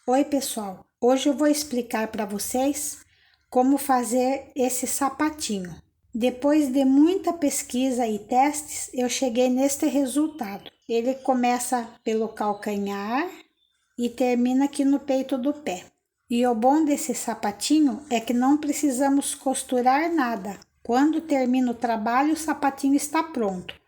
Oi, pessoal. Hoje eu vou explicar para vocês como fazer esse sapatinho. Depois de muita pesquisa e testes, eu cheguei neste resultado. Ele começa pelo calcanhar e termina aqui no peito do pé. E o bom desse sapatinho é que não precisamos costurar nada. Quando termina o trabalho, o sapatinho está pronto.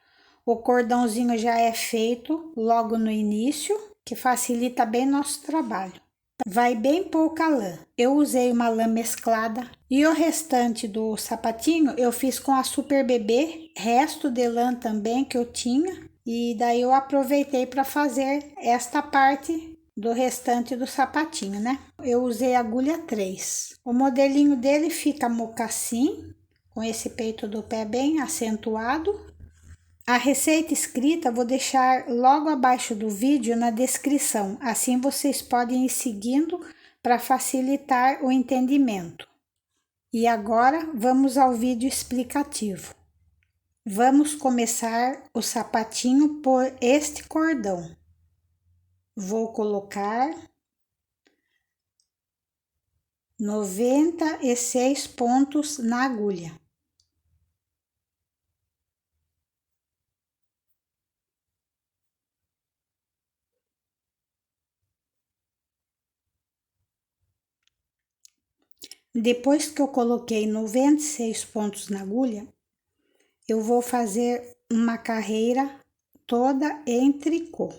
O cordãozinho já é feito logo no início, que facilita bem nosso trabalho. Vai bem pouca lã. Eu usei uma lã mesclada e o restante do sapatinho eu fiz com a Super Bebê, resto de lã também que eu tinha, e daí eu aproveitei para fazer esta parte do restante do sapatinho, né? Eu usei agulha 3. O modelinho dele fica mocassim, com esse peito do pé bem acentuado. A receita escrita vou deixar logo abaixo do vídeo na descrição, assim vocês podem ir seguindo para facilitar o entendimento. E agora vamos ao vídeo explicativo. Vamos começar o sapatinho por este cordão. Vou colocar 96 pontos na agulha. Depois que eu coloquei 96 pontos na agulha, eu vou fazer uma carreira toda em tricô.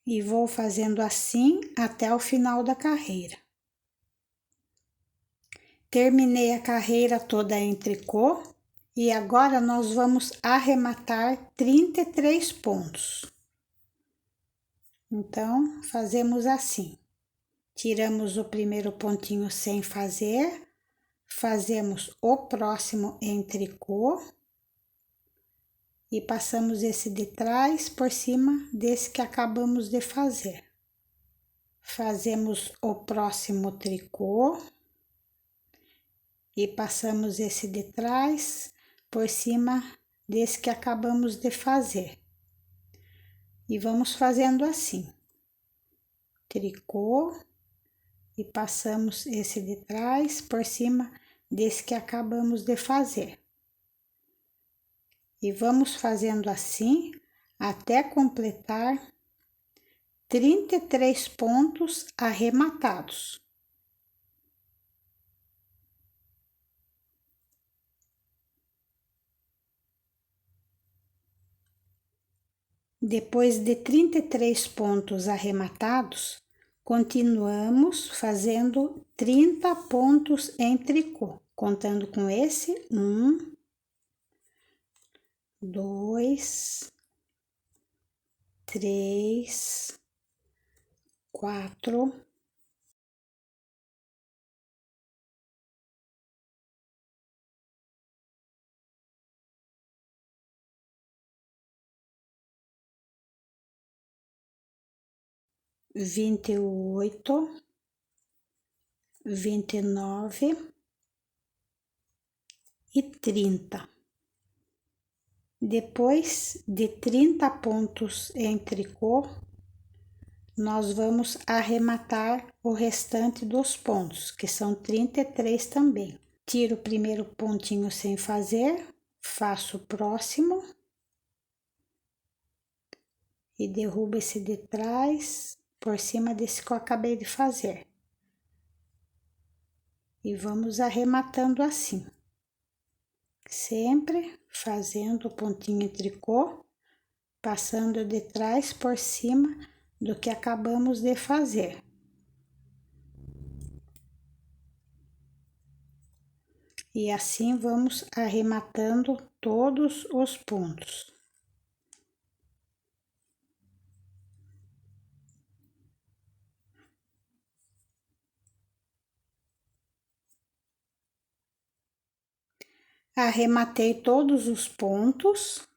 E vou fazendo assim até o final da carreira. Terminei a carreira toda em tricô e agora nós vamos arrematar 33 pontos. Então, fazemos assim. Tiramos o primeiro pontinho sem fazer, fazemos o próximo em tricô e passamos esse de trás por cima desse que acabamos de fazer. Fazemos o próximo tricô e passamos esse de trás por cima desse que acabamos de fazer. E vamos fazendo assim. Tricô e passamos esse de trás por cima desse que acabamos de fazer. E vamos fazendo assim até completar 33 pontos arrematados. Depois de 33 pontos arrematados, continuamos fazendo 30 pontos em tricô, contando com esse 1, 2, 3, 4, 28, 29 e 30. Depois de 30 pontos em tricô, nós vamos arrematar o restante dos pontos, que são 33 também. Tiro o primeiro pontinho sem fazer, faço o próximo e derrubo esse de trás por cima desse que eu acabei de fazer. E vamos arrematando assim, sempre fazendo o pontinho em tricô, passando de trás por cima do que acabamos de fazer. E assim vamos arrematando todos os pontos. Arrematei todos os pontos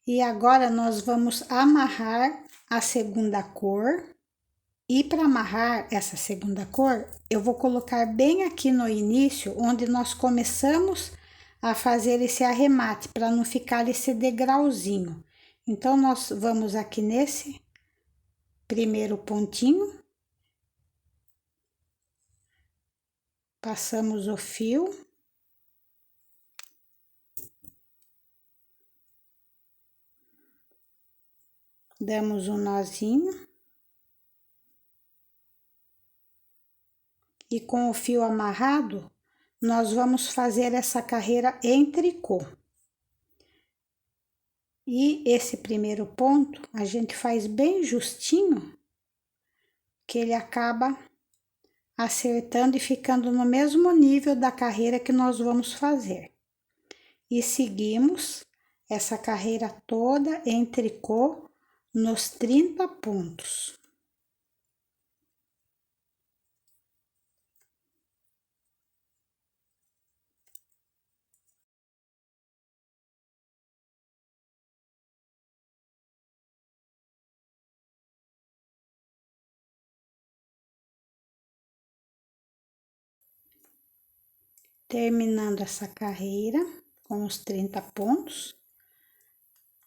e agora nós vamos amarrar a segunda cor. E para amarrar essa segunda cor, eu vou colocar bem aqui no início, onde nós começamos a fazer esse arremate, para não ficar esse degrauzinho. Então, nós vamos aqui nesse primeiro pontinho, passamos o fio. Damos um nozinho. E com o fio amarrado, nós vamos fazer essa carreira em tricô. E esse primeiro ponto, a gente faz bem justinho, que ele acaba acertando e ficando no mesmo nível da carreira que nós vamos fazer. E seguimos essa carreira toda em tricô nos 30 pontos. Terminando essa carreira com os 30 pontos,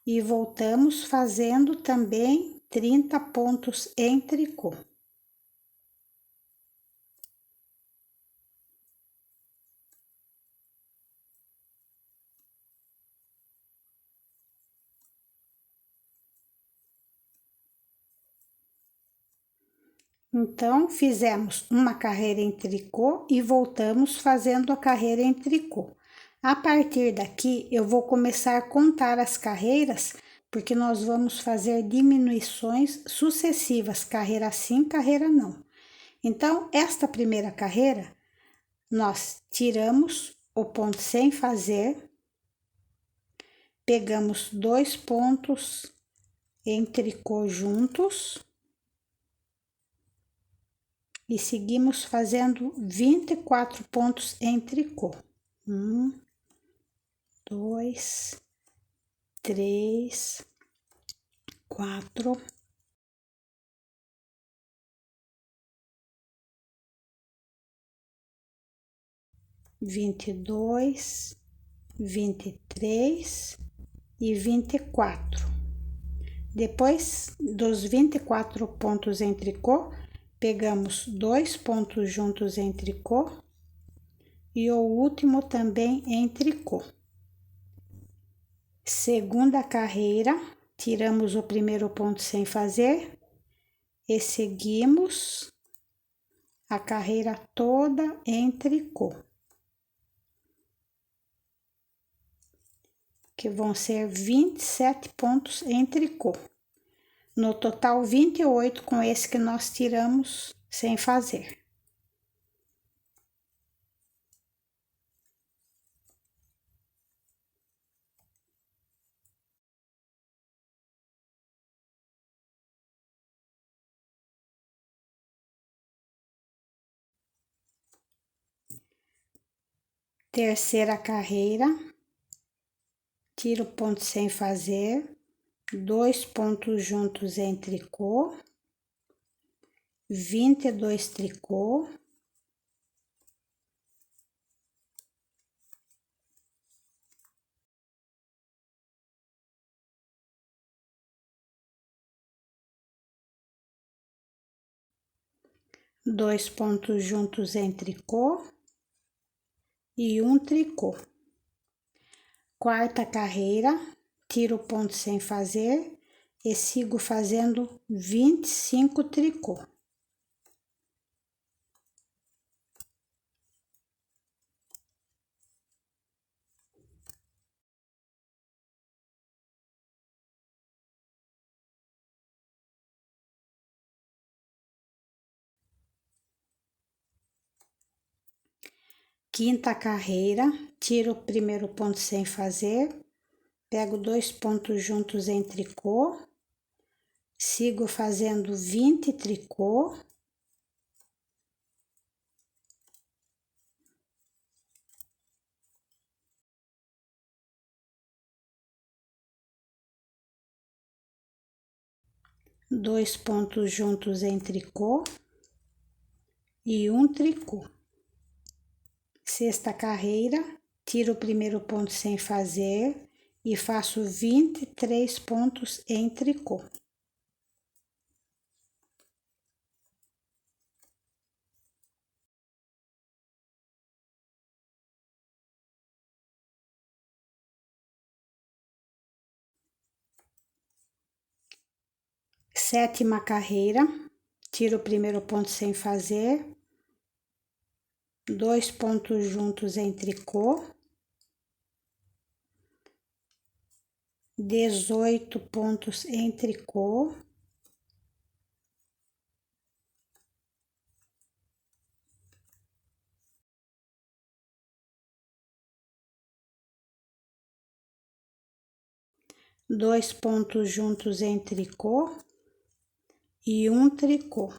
e voltamos fazendo também 30 pontos em tricô. Então, fizemos uma carreira em tricô e voltamos fazendo a carreira em tricô. A partir daqui, eu vou começar a contar as carreiras, porque nós vamos fazer diminuições sucessivas, carreira sim, carreira não. Então, esta primeira carreira, nós tiramos o ponto sem fazer, pegamos 2 pontos em tricô juntos e seguimos fazendo 24 pontos em tricô. 1, 2, 3, 4, 22, 23 e 24. Depois dos 24 pontos em tricô, pegamos 2 pontos juntos em tricô e o último também em tricô. Segunda carreira, tiramos o primeiro ponto sem fazer e seguimos a carreira toda em tricô, que vão ser 27 pontos em tricô. No total, 28 com esse que nós tiramos sem fazer. Terceira carreira, tiro o ponto sem fazer, 2 pontos juntos em tricô, 22 tricô, dois pontos juntos em tricô e um tricô. Quarta carreira, tiro o ponto sem fazer e sigo fazendo 25 tricô. Quinta carreira, tiro o primeiro ponto sem fazer, pego 2 pontos juntos em tricô, sigo fazendo 20 tricô. 2 pontos juntos em tricô e um tricô. Sexta carreira, tiro o primeiro ponto sem fazer e faço 23 pontos em tricô. Sétima carreira, tiro o primeiro ponto sem fazer, 2 pontos juntos em tricô, 18 pontos em tricô, dois pontos juntos em tricô e um tricô.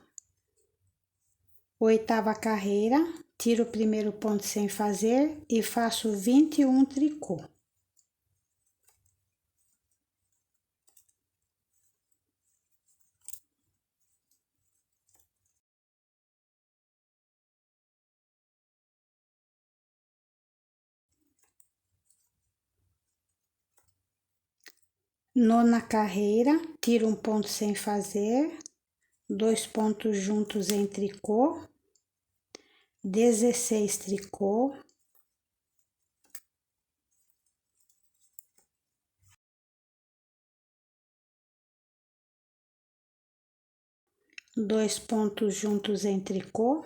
Oitava carreira, tiro o primeiro ponto sem fazer e faço 21 tricô. Nona carreira, tiro um ponto sem fazer, 2 pontos juntos em tricô, 16 tricô, dois pontos juntos em tricô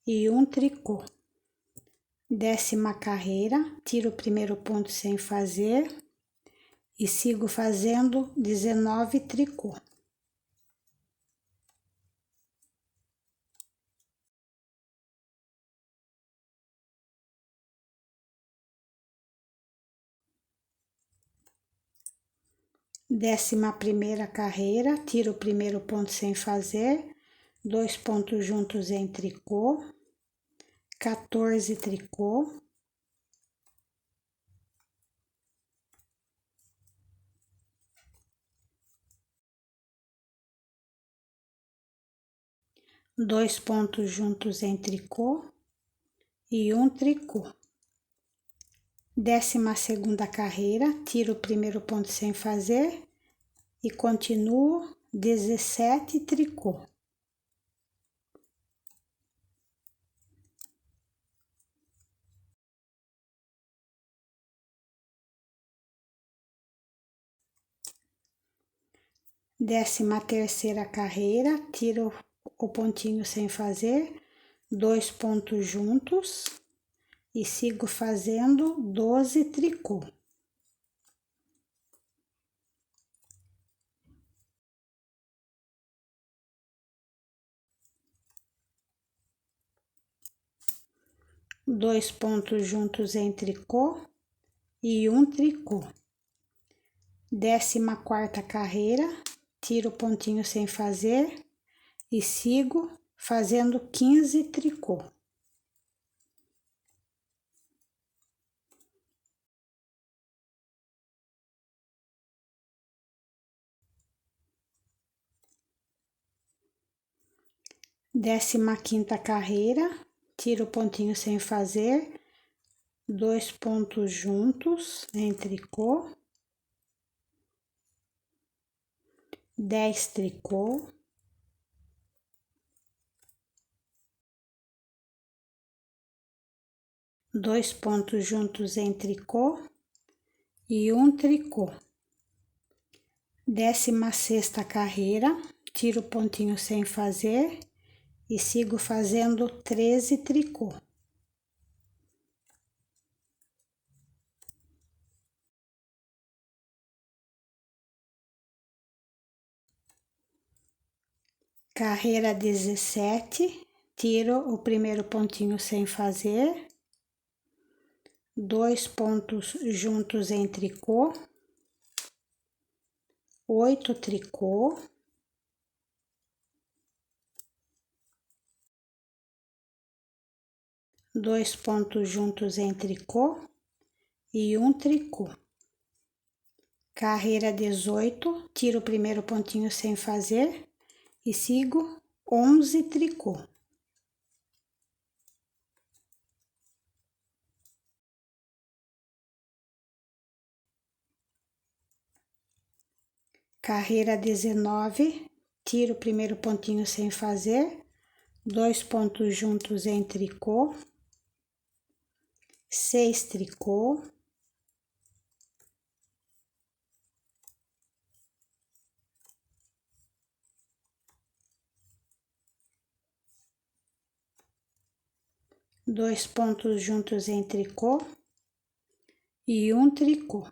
e um tricô. Décima carreira, tiro o primeiro ponto sem fazer e sigo fazendo 19 tricô. Décima primeira carreira, tiro o primeiro ponto sem fazer, 2 pontos juntos em tricô, 14 tricô, dois pontos juntos em tricô e um tricô. Décima segunda carreira, tiro o primeiro ponto sem fazer e continuo 17 tricô. Décima terceira carreira, tiro o pontinho sem fazer, 2 pontos juntos e sigo fazendo 12 tricô. Dois pontos juntos em tricô e um tricô. Décima quarta carreira, tiro o pontinho sem fazer e sigo fazendo 15 tricô. Décima quinta carreira, tiro o pontinho sem fazer, 2 pontos juntos em tricô, 10 tricô, dois pontos juntos em tricô e um tricô. Décima sexta carreira, tiro o pontinho sem fazer e sigo fazendo 13 tricô. Carreira 17, tiro o primeiro pontinho sem fazer, 2 pontos juntos em tricô, 8 tricô, dois pontos juntos em tricô e um tricô. Carreira 18, tiro o primeiro pontinho sem fazer e sigo 11 tricô. Carreira 19, tiro o primeiro pontinho sem fazer, 2 pontos juntos em tricô, 6 tricô, dois pontos juntos em tricô e um tricô.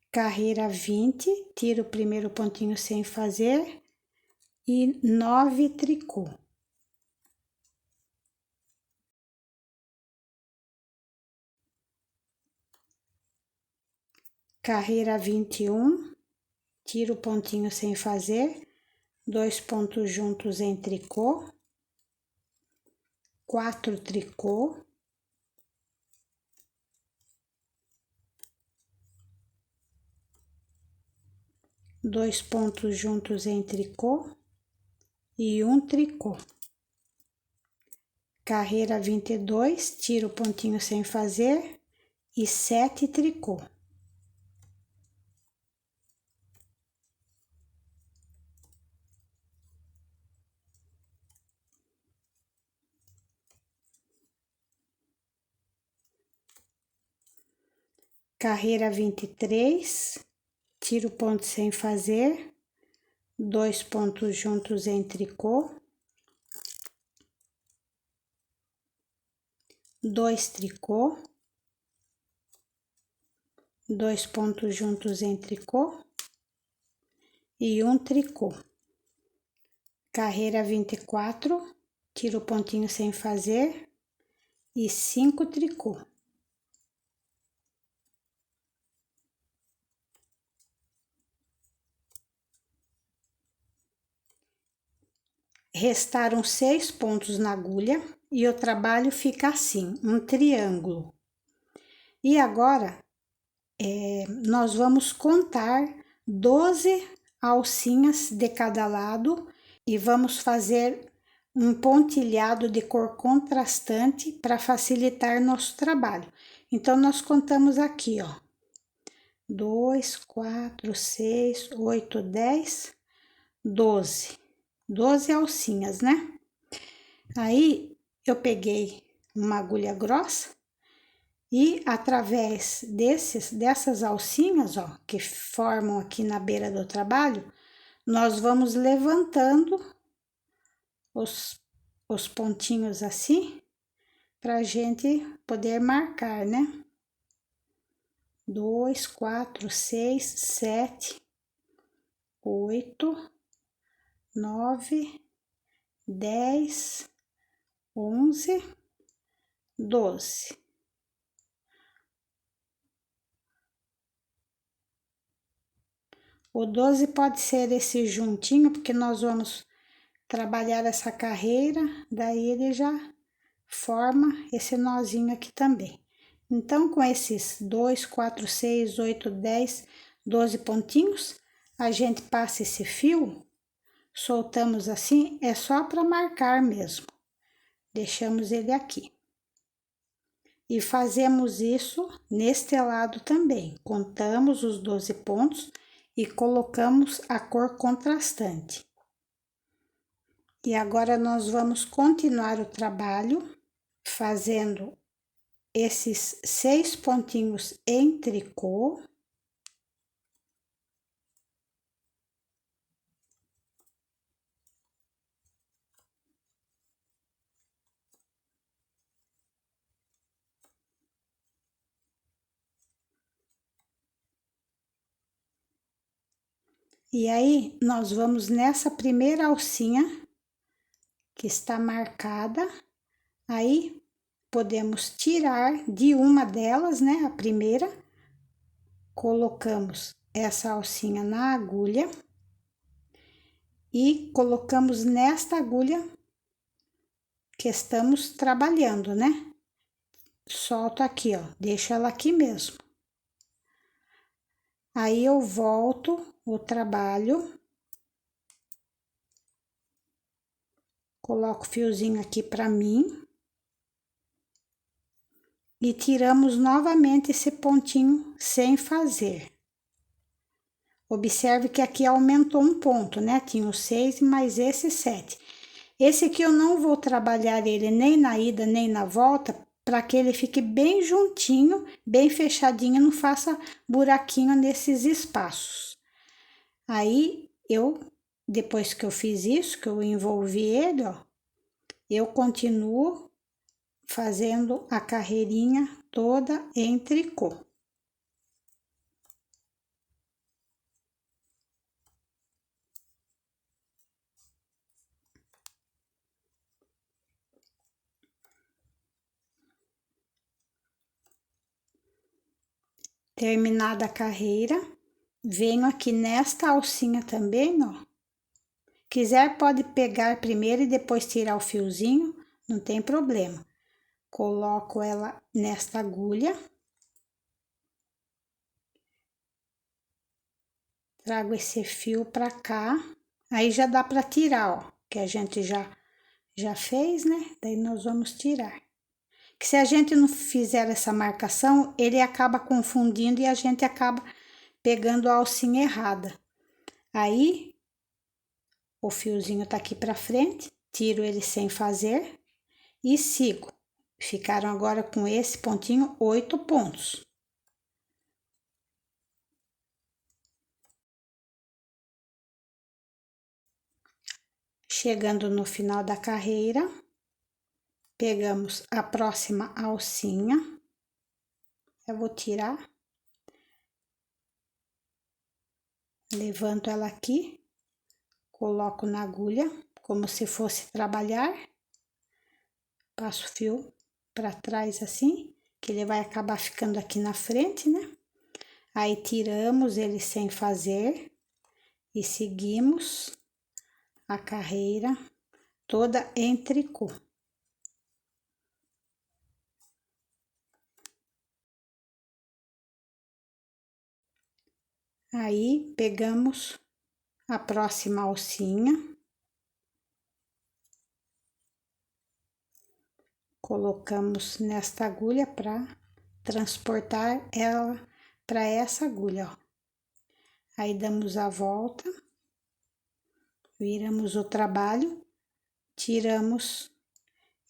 Carreira 20, tiro o primeiro pontinho sem fazer e 9 tricô. Carreira 21, tiro o pontinho sem fazer, 2 pontos juntos em tricô, 4 tricô, dois pontos juntos em tricô e um tricô. Carreira 22, tiro o pontinho sem fazer e 7 tricô. Carreira 23, tiro o ponto sem fazer, 2 pontos juntos em tricô, 2 tricô, 2 pontos juntos em tricô e um tricô. Carreira 24, tiro o pontinho sem fazer e 5 tricô. Restaram 6 pontos na agulha e o trabalho fica assim, um triângulo. E agora, nós vamos contar 12 alcinhas de cada lado e vamos fazer um pontilhado de cor contrastante para facilitar nosso trabalho. Então, nós contamos aqui, ó, 2, 4, 6, 8, 10, 12. 12 alcinhas, né? Aí, eu peguei uma agulha grossa e através dessas alcinhas, ó, que formam aqui na beira do trabalho, nós vamos levantando os pontinhos assim, pra gente poder marcar, né? 2, 4, 6, 7, 8, 9, 10, 11, 12. O 12 pode ser esse juntinho, porque nós vamos trabalhar essa carreira, daí ele já forma esse nozinho aqui também. Então, com esses 2, 4, 6, 8, 10, 12 pontinhos, a gente passa esse fio, soltamos assim, é só para marcar mesmo. Deixamos ele aqui. E fazemos isso neste lado também. Contamos os 12 pontos e colocamos a cor contrastante. E agora nós vamos continuar o trabalho fazendo esses 6 pontinhos em tricô. E aí, nós vamos nessa primeira alcinha que está marcada, aí podemos tirar de uma delas, né, a primeira, colocamos essa alcinha na agulha e colocamos nesta agulha que estamos trabalhando, né? Solto aqui, ó, deixo ela aqui mesmo. Aí eu volto o trabalho, coloco o fiozinho aqui para mim e tiramos novamente esse pontinho sem fazer. Observe que aqui aumentou um ponto, né? Tinha o 6 mais esse 7. Esse aqui eu não vou trabalhar ele nem na ida nem na volta, para que ele fique bem juntinho, bem fechadinho, não faça buraquinho nesses espaços. Aí, depois que eu fiz isso, que eu envolvi ele, ó, eu continuo fazendo a carreirinha toda em tricô. Terminada a carreira, venho aqui nesta alcinha também, ó. Quiser pode pegar primeiro e depois tirar o fiozinho, não tem problema. Coloco ela nesta agulha. Trago esse fio pra cá. Aí já dá pra tirar, ó, que a gente já fez, né? Daí nós vamos tirar. Que se a gente não fizer essa marcação, ele acaba confundindo e a gente acaba pegando a alcinha errada. Aí, o fiozinho tá aqui pra frente, tiro ele sem fazer e sigo. Ficaram agora com esse pontinho 8 pontos. Chegando no final da carreira, pegamos a próxima alcinha. Eu vou tirar. Levanto ela aqui, coloco na agulha, como se fosse trabalhar. Passo o fio para trás assim, que ele vai acabar ficando aqui na frente, né? Aí tiramos ele sem fazer e seguimos a carreira toda em tricô. Aí pegamos a próxima alcinha, colocamos nesta agulha para transportar ela para essa agulha, ó. Aí damos a volta, viramos o trabalho, tiramos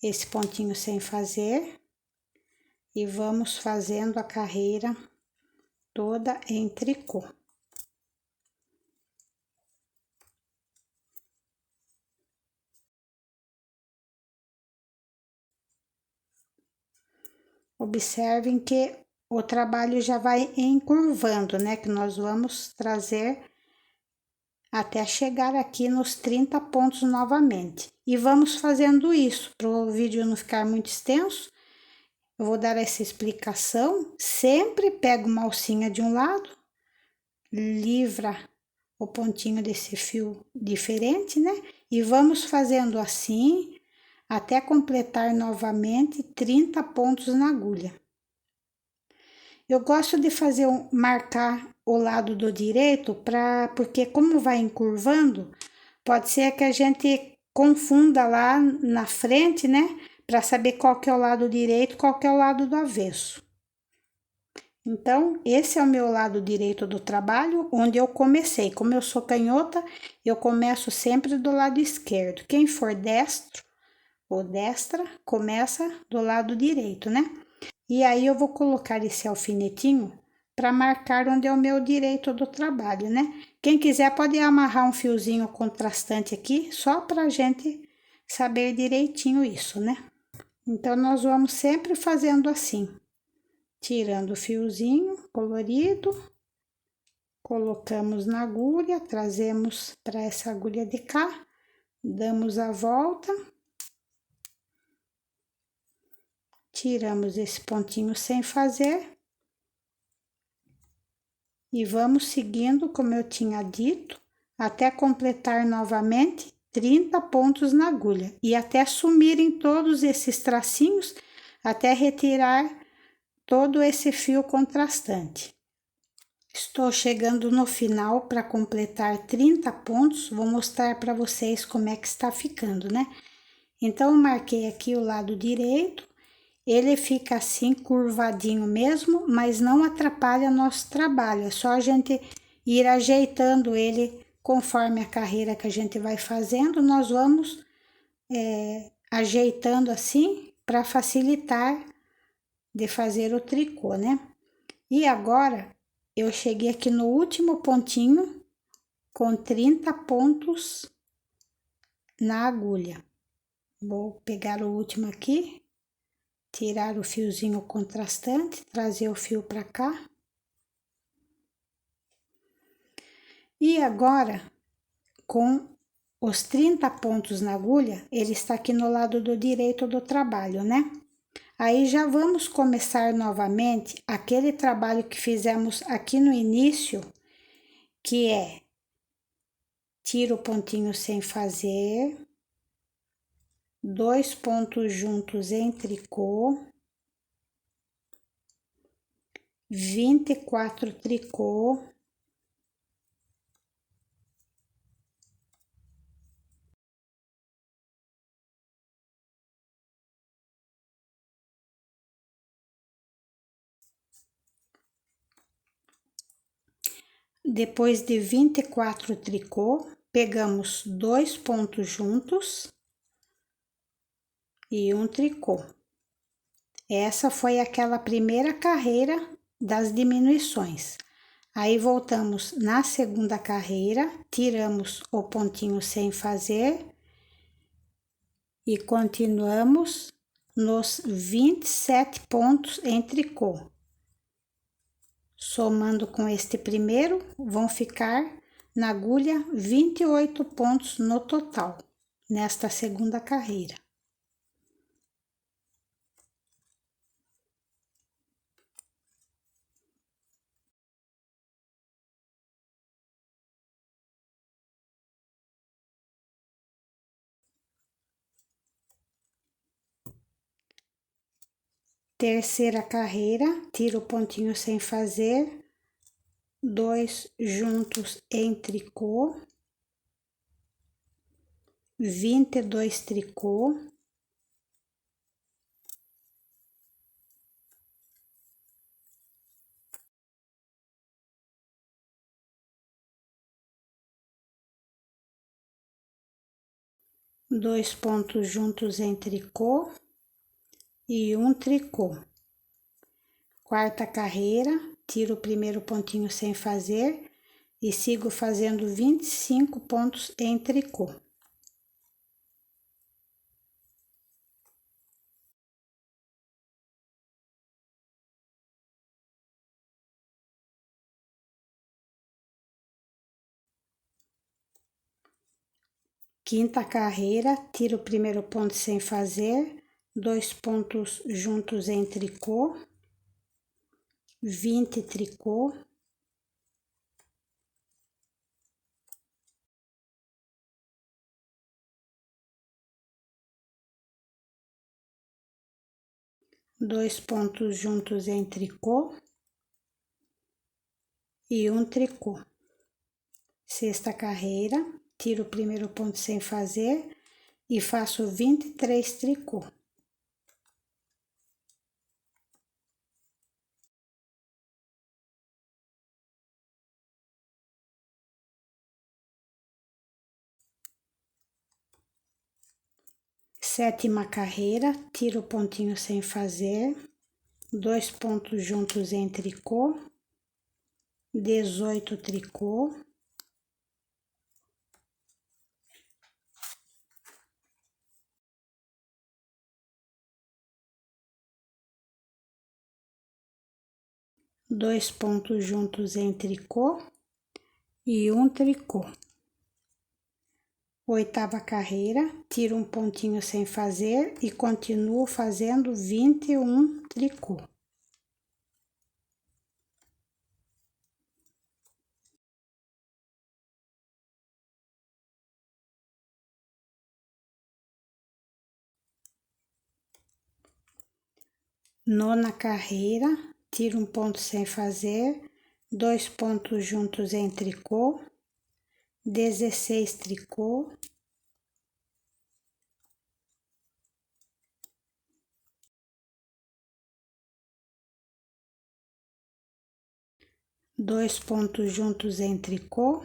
esse pontinho sem fazer e vamos fazendo a carreira toda em tricô. Observem que o trabalho já vai encurvando, né? Que nós vamos trazer até chegar aqui nos 30 pontos novamente. E vamos fazendo isso, para o vídeo não ficar muito extenso. Eu vou dar essa explicação. Sempre pego uma alcinha de um lado, livra o pontinho desse fio diferente, né? E vamos fazendo assim até completar novamente 30 pontos na agulha. Eu gosto de fazer marcar o lado do direito porque como vai encurvando, pode ser que a gente confunda lá na frente, né? Para saber qual que é o lado direito, qual que é o lado do avesso. Então, esse é o meu lado direito do trabalho, onde eu comecei. Como eu sou canhota, eu começo sempre do lado esquerdo. Quem for destro ou destra, começa do lado direito, né? E aí eu vou colocar esse alfinetinho para marcar onde é o meu direito do trabalho, né? Quem quiser pode amarrar um fiozinho contrastante aqui, só para a gente saber direitinho isso, né? Então, nós vamos sempre fazendo assim, tirando o fiozinho colorido, colocamos na agulha, trazemos para essa agulha de cá, damos a volta, tiramos esse pontinho sem fazer e vamos seguindo, como eu tinha dito, até completar novamente 30 pontos na agulha e até sumirem todos esses tracinhos, até retirar todo esse fio contrastante. Estou chegando no final para completar 30 pontos, vou mostrar para vocês como é que está ficando, né? Então, eu marquei aqui o lado direito, ele fica assim curvadinho mesmo, mas não atrapalha nosso trabalho, é só a gente ir ajeitando ele conforme a carreira que a gente vai fazendo, nós vamos ajeitando assim para facilitar de fazer o tricô, né? E agora eu cheguei aqui no último pontinho com 30 pontos na agulha. Vou pegar o último aqui, tirar o fiozinho contrastante, trazer o fio para cá. E agora, com os 30 pontos na agulha, ele está aqui no lado do direito do trabalho, né? Aí já vamos começar novamente aquele trabalho que fizemos aqui no início, que é tira o pontinho sem fazer, 2 pontos juntos em tricô, 24 tricô, depois de 24 tricô, pegamos 2 pontos juntos e um tricô. Essa foi aquela primeira carreira das diminuições. Aí voltamos na segunda carreira, tiramos o pontinho sem fazer e continuamos nos 27 pontos em tricô. Somando com este primeiro, vão ficar na agulha 28 pontos no total, nesta segunda carreira. Terceira carreira, tiro o pontinho sem fazer, 2 juntos em tricô, 22 tricô, dois pontos juntos em tricô e um tricô. Quarta carreira, tiro o primeiro pontinho sem fazer e sigo fazendo 25 pontos em tricô. Quinta carreira, tiro o primeiro ponto sem fazer, 2 pontos juntos em tricô, 20 tricô, dois pontos juntos em tricô e um tricô. Sexta carreira, tiro o primeiro ponto sem fazer e faço 23 tricô. Sétima carreira, tiro o pontinho sem fazer, 2 pontos juntos em tricô, 18 tricô, dois pontos juntos em tricô e um tricô. Oitava carreira, tiro um pontinho sem fazer e continuo fazendo 21 tricô. Nona carreira, tiro um ponto sem fazer, 2 pontos juntos em tricô, 16 tricô, dois pontos juntos em tricô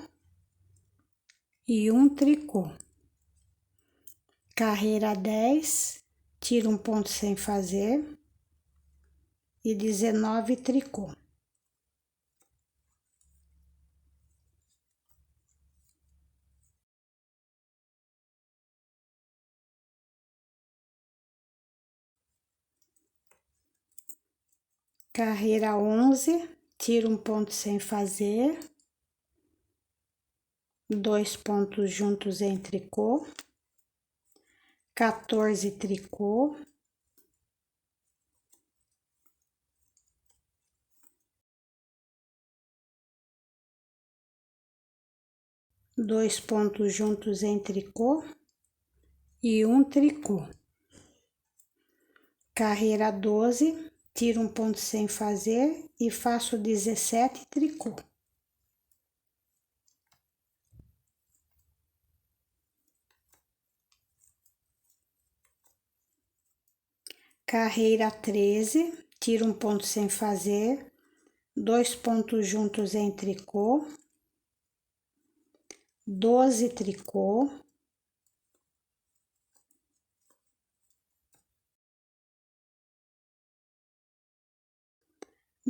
e um tricô. Carreira 10, tira um ponto sem fazer e 19 tricô. Carreira 11, tira um ponto sem fazer, 2 pontos juntos em tricô, 14 tricô, dois pontos juntos em tricô e um tricô. Carreira 12, tiro um ponto sem fazer e faço 17 tricô. Carreira 13, tiro um ponto sem fazer, 2 pontos juntos em tricô, 12 tricô,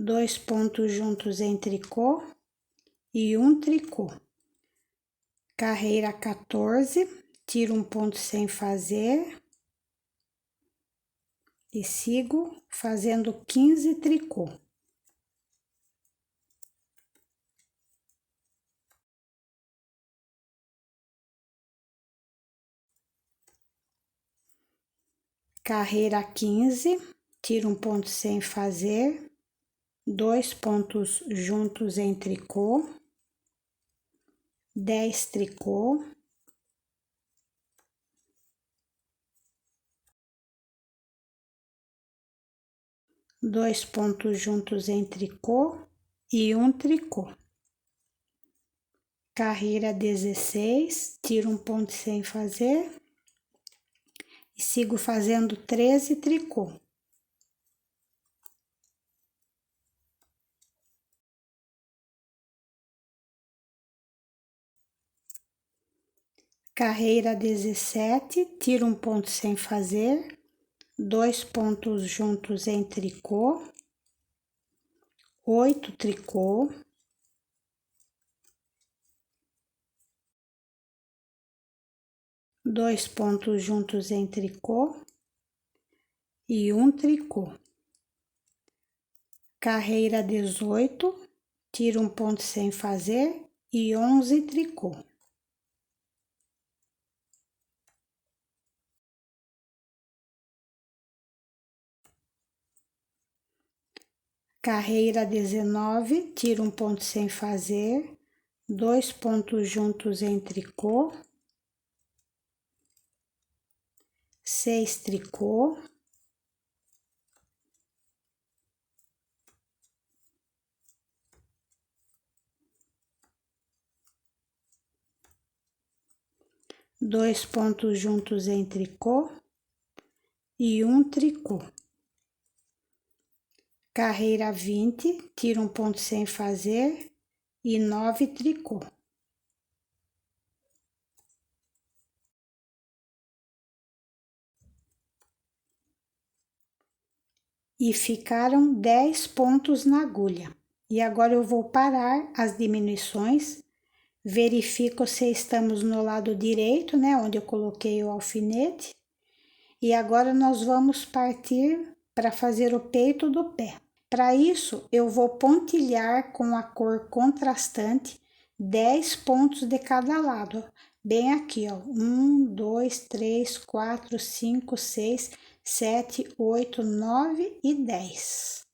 dois pontos juntos em tricô e um tricô. Carreira 14, tiro um ponto sem fazer e sigo fazendo 15 tricô. Carreira 15, tiro um ponto sem fazer, 2 pontos juntos em tricô, 10 tricô, dois pontos juntos em tricô e um tricô. Carreira 16, tiro um ponto sem fazer e sigo fazendo 13 tricô. Carreira 17, tiro um ponto sem fazer, 2 pontos juntos em tricô, 8 tricô, dois pontos juntos em tricô e um tricô. Carreira 18, tiro um ponto sem fazer e 11 tricô. Carreira 19, tiro um ponto sem fazer, 2 pontos juntos em tricô, 6 tricô, dois pontos juntos em tricô e um tricô. Carreira 20, tiro um ponto sem fazer e 9 tricô. E ficaram 10 pontos na agulha. E agora eu vou parar as diminuições, verifico se estamos no lado direito, né, onde eu coloquei o alfinete. E agora nós vamos partir para fazer o peito do pé. Para isso, eu vou pontilhar com a cor contrastante 10 pontos de cada lado. Bem aqui, ó. 1, 2, 3, 4, 5, 6, 7, 8, 9 e 10.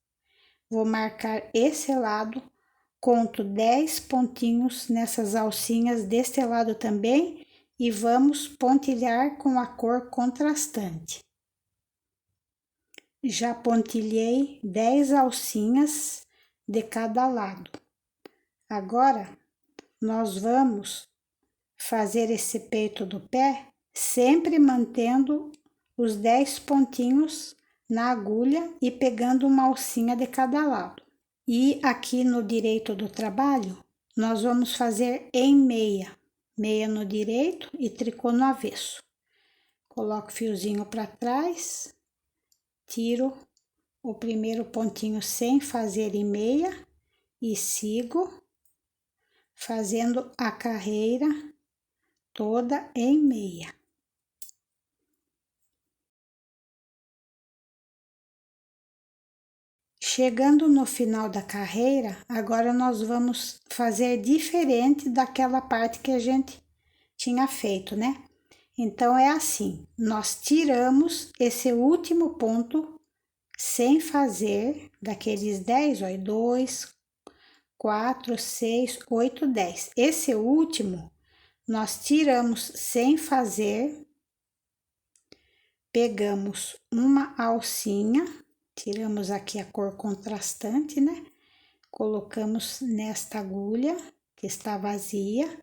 Vou marcar esse lado, conto 10 pontinhos nessas alcinhas deste lado também e vamos pontilhar com a cor contrastante. Já pontilhei 10 alcinhas de cada lado. Agora, nós vamos fazer esse peito do pé sempre mantendo os 10 pontinhos na agulha e pegando uma alcinha de cada lado. E aqui no direito do trabalho, nós vamos fazer em meia. Meia no direito e tricô no avesso. Coloco o fiozinho para trás, tiro o primeiro pontinho sem fazer em meia e sigo fazendo a carreira toda em meia. Chegando no final da carreira, agora nós vamos fazer diferente daquela parte que a gente tinha feito, né? Então, é assim, nós tiramos esse último ponto sem fazer daqueles 10, ó, 2, 4, 6, 8, 10. Esse último, nós tiramos sem fazer, pegamos uma alcinha, tiramos aqui a cor contrastante, né? Colocamos nesta agulha que está vazia,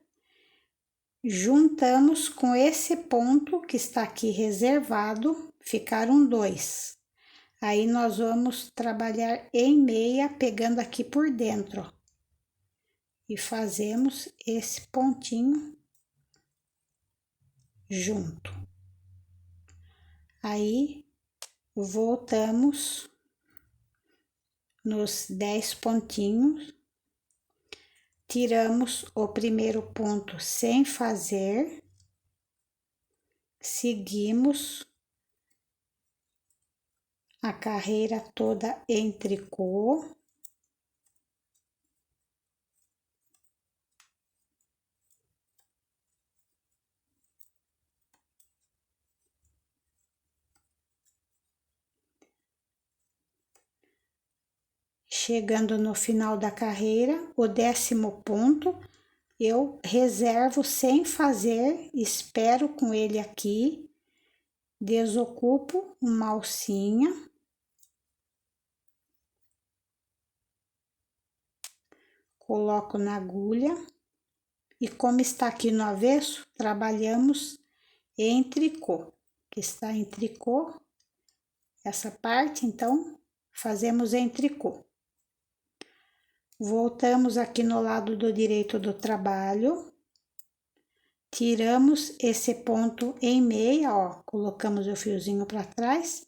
juntamos com esse ponto que está aqui reservado, ficaram 2. Aí, nós vamos trabalhar em meia, pegando aqui por dentro, ó. E fazemos esse pontinho junto. Aí, voltamos nos 10 pontinhos, tiramos o primeiro ponto sem fazer, seguimos a carreira toda em tricô. Chegando no final da carreira, o 10º ponto, eu reservo sem fazer, espero com ele aqui, desocupo uma alcinha, coloco na agulha e como está aqui no avesso, trabalhamos em tricô, que está em tricô, essa parte, então, fazemos em tricô. Voltamos aqui no lado do direito do trabalho, tiramos esse ponto em meia, ó, colocamos o fiozinho para trás,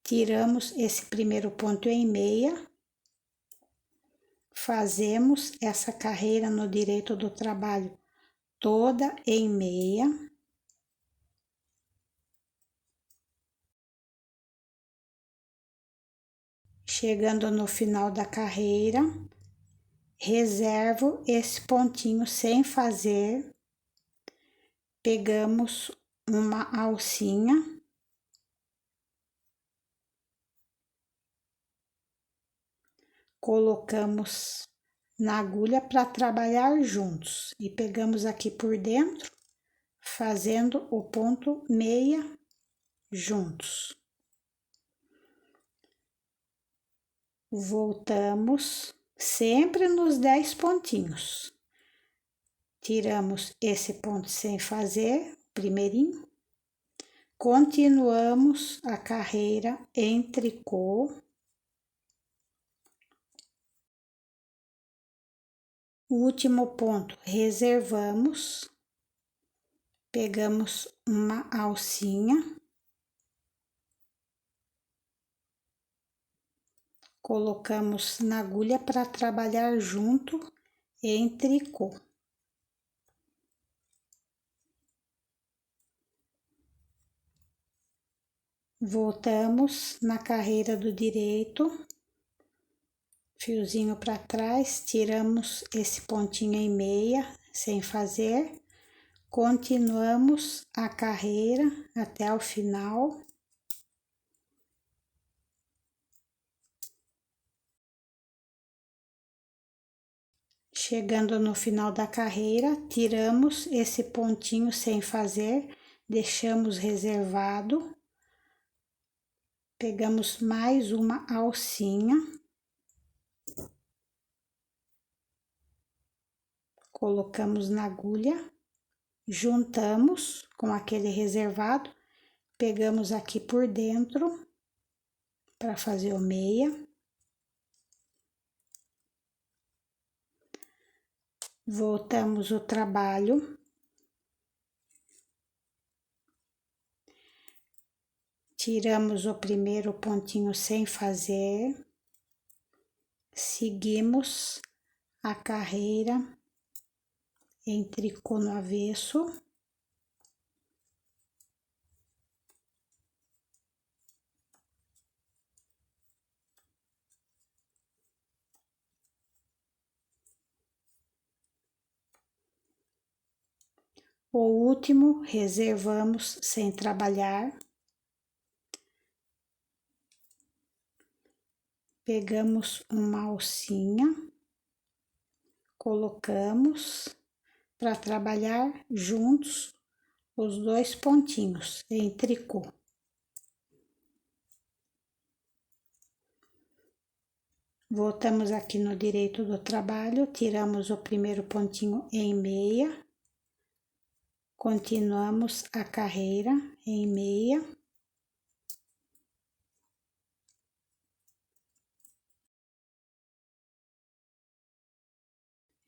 tiramos esse primeiro ponto em meia, fazemos essa carreira no direito do trabalho toda em meia. Chegando no final da carreira, reservo esse pontinho sem fazer, pegamos uma alcinha, colocamos na agulha para trabalhar juntos e pegamos aqui por dentro, fazendo o ponto meia juntos. Voltamos sempre nos 10 pontinhos. Tiramos esse ponto sem fazer, primeirinho. Continuamos a carreira em tricô. O último ponto, reservamos. Pegamos uma alcinha. Colocamos na agulha para trabalhar junto em tricô. Voltamos na carreira do direito, fiozinho para trás, tiramos esse pontinho em meia sem fazer, continuamos a carreira até o final. Chegando no final da carreira, tiramos esse pontinho sem fazer, deixamos reservado. Pegamos mais uma alcinha. colocamos na agulha, juntamos com aquele reservado, pegamos aqui por dentro para fazer o meia. Voltamos o trabalho. Tiramos o primeiro pontinho sem fazer. Seguimos a carreira em tricô no avesso. O último reservamos sem trabalhar. Pegamos uma alcinha, colocamos para trabalhar juntos os dois pontinhos em tricô. Voltamos aqui no direito do trabalho, tiramos o primeiro pontinho em meia, continuamos a carreira em meia.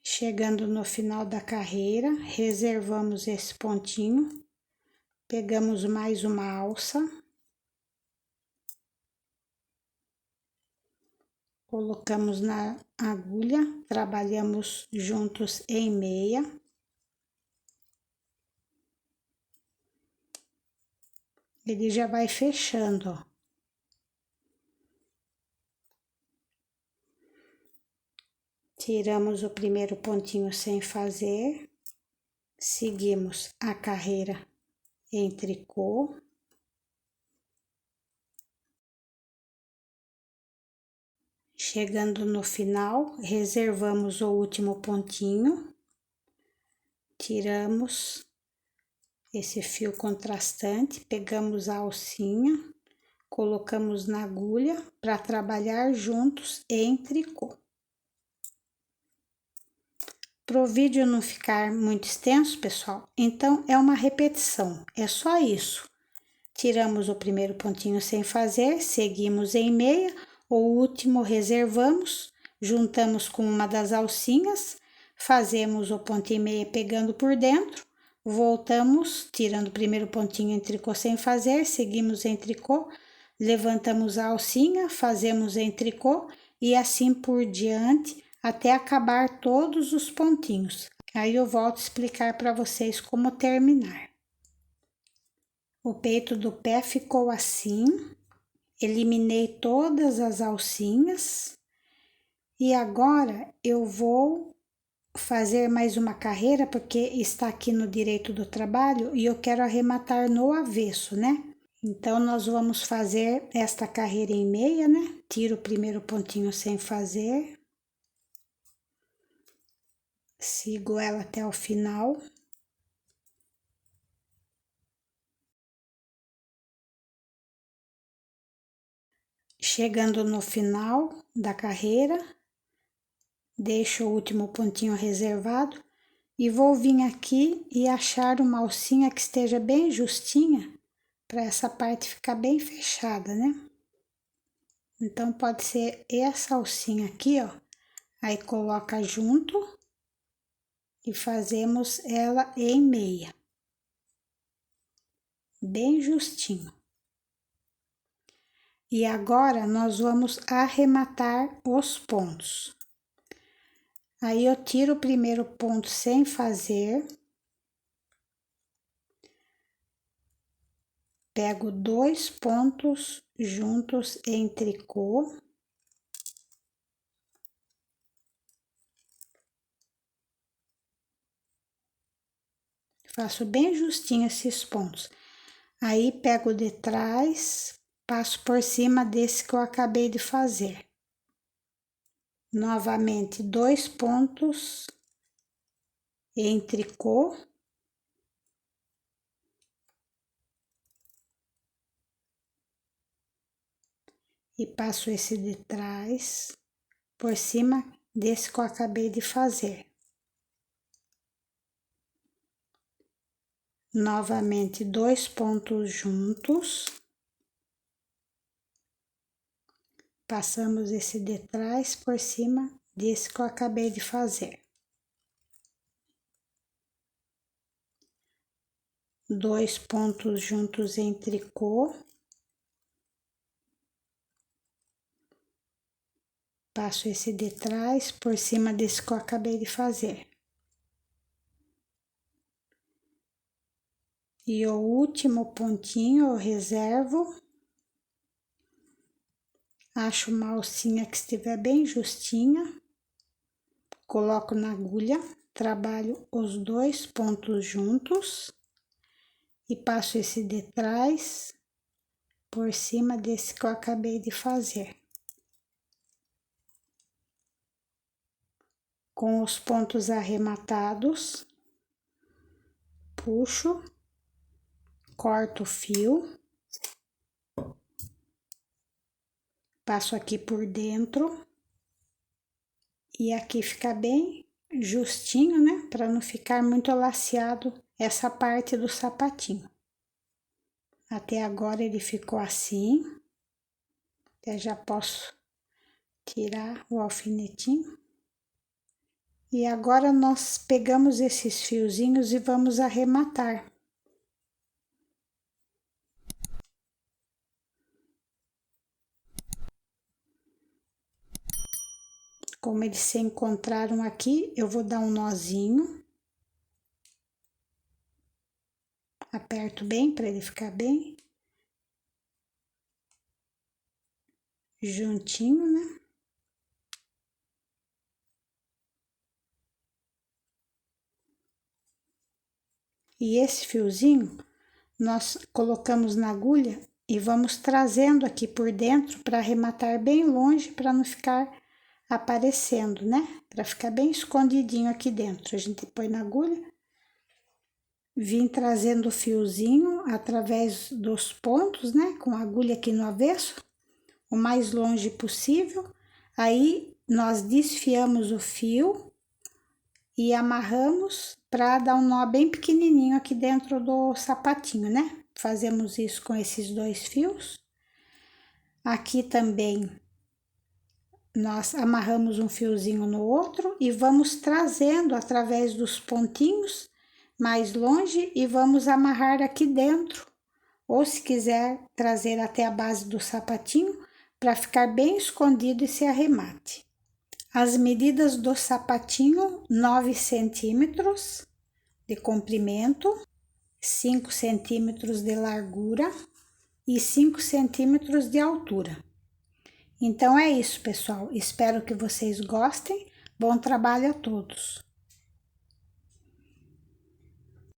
Chegando no final da carreira, reservamos esse pontinho, pegamos mais uma alça, colocamos na agulha, trabalhamos juntos em meia. Ele já vai fechando, ó. Tiramos o primeiro pontinho sem fazer, seguimos a carreira em tricô. Chegando no final, reservamos o último pontinho, tiramos esse fio contrastante, pegamos a alcinha, colocamos na agulha para trabalhar juntos em tricô. Para o vídeo não ficar muito extenso, pessoal, então é uma repetição, é só isso. Tiramos o primeiro pontinho sem fazer, seguimos em meia, o último reservamos, juntamos com uma das alcinhas, fazemos o ponto e meia pegando por dentro, voltamos, tirando o primeiro pontinho em tricô sem fazer, seguimos em tricô, levantamos a alcinha, fazemos em tricô e assim por diante, até acabar todos os pontinhos. Aí eu volto a explicar para vocês como terminar. O peito do pé ficou assim, eliminei todas as alcinhas e agora eu vou fazer mais uma carreira porque está aqui no direito do trabalho e eu quero arrematar no avesso, né? Então nós vamos fazer esta carreira em meia, né? Tiro o primeiro pontinho sem fazer. Sigo ela até o final. Chegando no final da carreira, deixo o último pontinho reservado e vou vir aqui e achar uma alcinha que esteja bem justinha para essa parte ficar bem fechada, né? Então pode ser essa alcinha aqui, ó. Aí coloca junto e fazemos ela em meia, bem justinho. E agora nós vamos arrematar os pontos. Aí eu tiro o primeiro ponto sem fazer, pego 2 pontos juntos em tricô. Faço bem justinho esses pontos. Aí pego de trás, passo por cima desse que eu acabei de fazer. Novamente 2 pontos em tricô. E passo esse de trás por cima desse que eu acabei de fazer. Novamente 2 pontos juntos. Passamos esse de trás por cima desse que eu acabei de fazer. 2 pontos juntos em tricô. Passo esse de trás por cima desse que eu acabei de fazer. E o último pontinho eu reservo. Acho uma alcinha que estiver bem justinha. Coloco na agulha, trabalho os 2 pontos juntos. E passo esse de trás por cima desse que eu acabei de fazer. Com os pontos arrematados, puxo, corto o fio, passo aqui por dentro e aqui fica bem justinho, né? Para não ficar muito laceado essa parte do sapatinho. Até agora ele ficou assim. Eu já posso tirar o alfinetinho. E agora nós pegamos esses fiozinhos e vamos arrematar. Como eles se encontraram aqui, eu vou dar um nozinho. Aperto bem para ele ficar bem juntinho, né? E esse fiozinho nós colocamos na agulha e vamos trazendo aqui por dentro para arrematar bem longe, para não ficar aparecendo, né? Para ficar bem escondidinho aqui dentro. A gente põe na agulha. Vim trazendo o fiozinho através dos pontos, né? Com a agulha aqui no avesso, o mais longe possível. Aí, nós desfiamos o fio e amarramos para dar um nó bem pequenininho aqui dentro do sapatinho, né? Fazemos isso com esses 2 fios. Aqui também, nós amarramos um fiozinho no outro e vamos trazendo através dos pontinhos mais longe e vamos amarrar aqui dentro, ou se quiser trazer até a base do sapatinho, para ficar bem escondido esse arremate. As medidas do sapatinho: 9 centímetros de comprimento, 5 centímetros de largura e 5 centímetros de altura. Então é isso, pessoal. Espero que vocês gostem. Bom trabalho a todos!